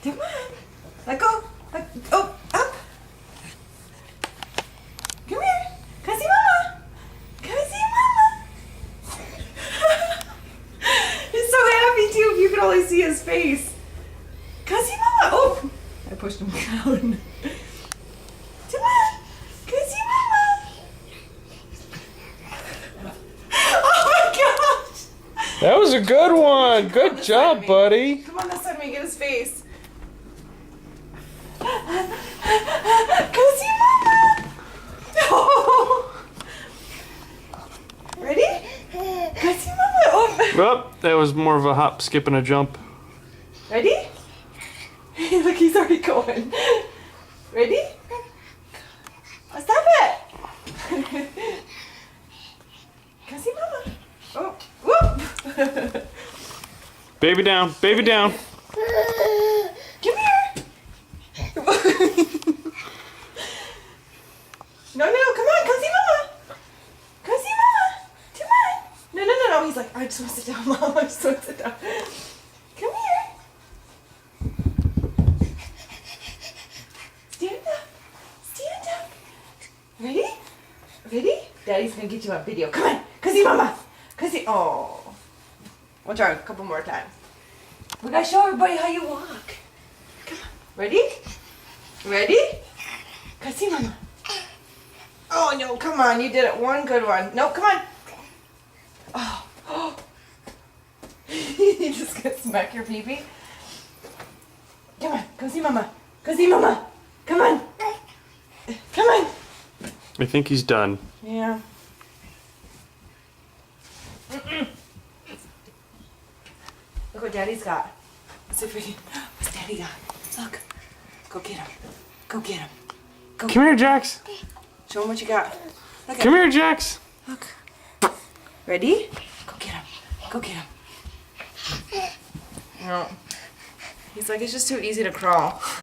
Come on. Let go. Oh, up. Come here. Come see Mama. Come see Mama. He's so happy too if you could only see his face. Come see Mama. Oh, I pushed him down. Come on. Come see Mama. Oh my gosh. That was a good one. Good job, buddy. Come on this side, me get his face. Go see Mama. Oh. Ready? Go see Mama. Oh. Well, that was more of a hop, skip, and a jump. Ready? Look, he's already going. Ready? Oh, stop it. Go see Mama. Oh. Whoop. Baby down, baby down. Come here. No, come on, come see Mama. Come see Mama. Come on. No. He's like, I just want to sit down, Mom. I just want to sit down. Come here. Stand up. Stand up. Ready? Ready? Daddy's going to get you on video. Come on. Come see Mama. Come see. Oh. We'll try a couple more times. We got to show everybody how you walk. Come on. Ready? Ready? Come see Mama. Oh, no, come on. You did it. One good one. No, come on. Oh. You just gonna smack your pee-pee? Come on. Go see Mama. Go see Mama. Come on. Come on. I think he's done. Yeah. Look what Daddy's got. Let's see if we can. What's Daddy got? Look. Go get him. Go get him. Go. Come here, Jax. Show him what you got. Look at Come here, Jax. Look. Ready? Go get him. Go get him. No. He's like, it's just too easy to crawl.